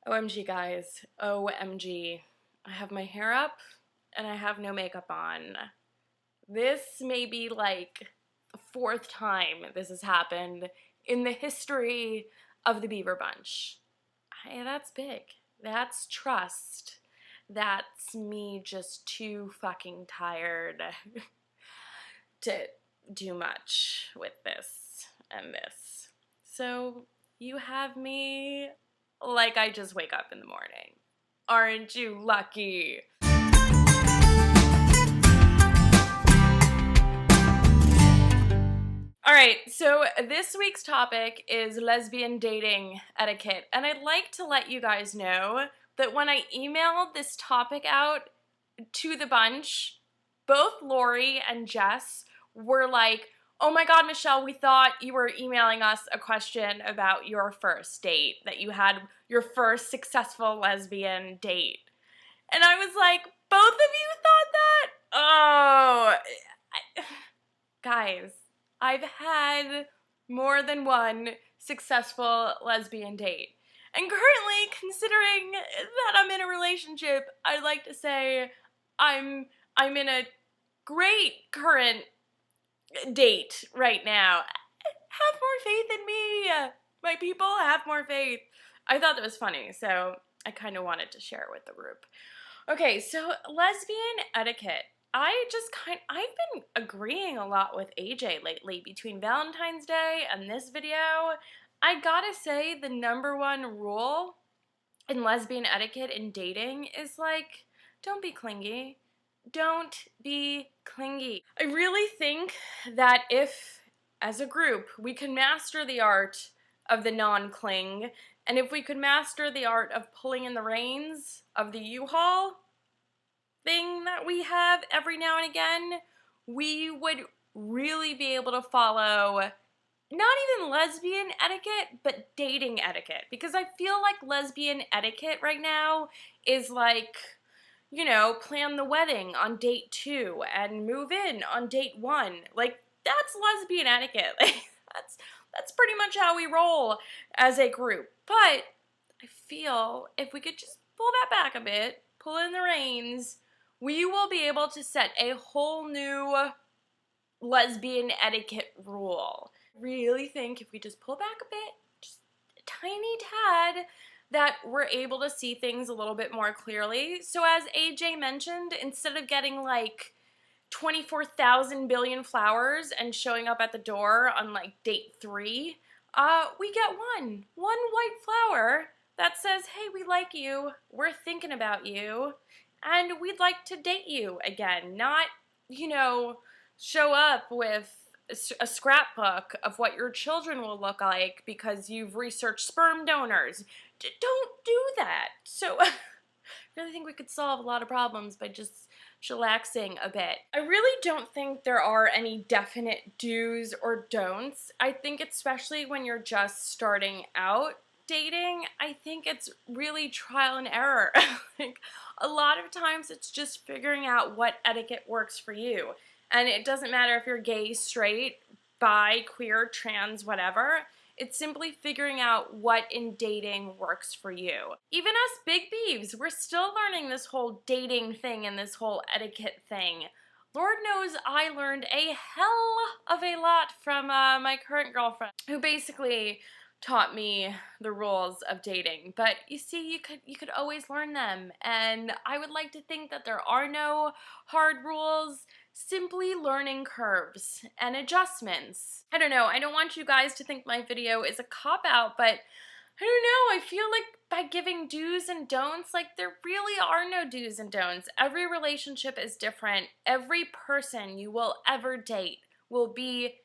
OMG, guys. OMG. I have my hair up and I have no makeup on. This may be like the fourth time this has happened in the history of the Beaver Bunch. That's big. That's trust. That's me just too fucking tired to do much with this and this. So you have me like I just wake up in the morning. Aren't you lucky? Alright, so this week's topic is lesbian dating etiquette, and I'd like to let you guys know that when I emailed this topic out to the bunch, both Lori and Jess were like, "Oh my god, Michelle, we thought you were emailing us a question about your first date, that you had your first successful lesbian date." And I was like, "Both of you thought that? Oh, guys, I've had more than one successful lesbian date. And currently, considering that I'm in a relationship, I'd like to say I'm in a great current date right now. Have more faith in me, my people. Have more faith. I thought that was funny, so I kind of wanted to share it with the group. Okay, so lesbian etiquette. I've been agreeing a lot with AJ lately between Valentine's Day and this video. I gotta say, the number one rule in lesbian etiquette in dating is like, don't be clingy. Don't be clingy. I really think that if, as a group, we can master the art of the non-cling, and if we could master the art of pulling in the reins of the U-Haul thing that we have every now and again, we would really be able to follow not even lesbian etiquette, but dating etiquette. Because I feel like lesbian etiquette right now is like, you know, plan the wedding on date 2 and move in on date 1. Like, that's lesbian etiquette. Like, that's pretty much how we roll as a group. But I feel if we could just pull that back a bit, pull in the reins, we will be able to set a whole new lesbian etiquette rule. I really think if we just pull back a bit, just a tiny tad, that we're able to see things a little bit more clearly. So as AJ mentioned, instead of getting like 24,000 billion flowers and showing up at the door on like date 3, we get one white flower that says, "Hey, we like you, we're thinking about you, and we'd like to date you again." Not, you know, show up with a scrapbook of what your children will look like because you've researched sperm donors. Don't do that. So I really think we could solve a lot of problems by just chillaxing a bit. I really don't think there are any definite do's or don'ts. I think especially when you're just starting out dating, I think it's really trial and error. Like, a lot of times it's just figuring out what etiquette works for you. And it doesn't matter if you're gay, straight, bi, queer, trans, whatever. It's simply figuring out what in dating works for you. Even us big beeves, we're still learning this whole dating thing and this whole etiquette thing. Lord knows I learned a hell of a lot from my current girlfriend, who basically taught me the rules of dating. But you see, you could always learn them, and I would like to think that there are no hard rules, simply learning curves and adjustments. I don't know, I don't want you guys to think my video is a cop-out, but I don't know, I feel like by giving do's and don'ts, like, there really are no do's and don'ts. Every relationship is different. Every person you will ever date will be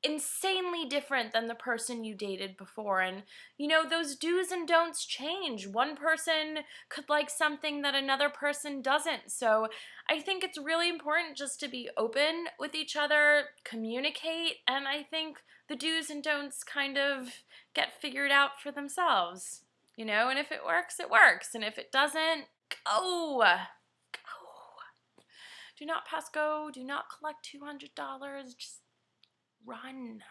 insanely different than the person you dated before, and you know, those do's and don'ts change. One person could like something that another person doesn't, so I think it's really important just to be open with each other, communicate, and I think the do's and don'ts kind of get figured out for themselves, you know, and if it works, it works, and if it doesn't, go. Do not pass go, do not collect $200, just run.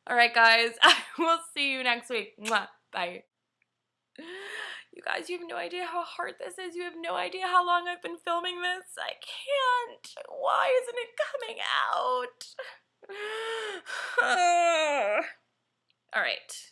All right, guys, I will see you next week. Mwah. Bye. You guys, you have no idea how hard this is. You have no idea how long I've been filming this. I can't. Why isn't it coming out? All right.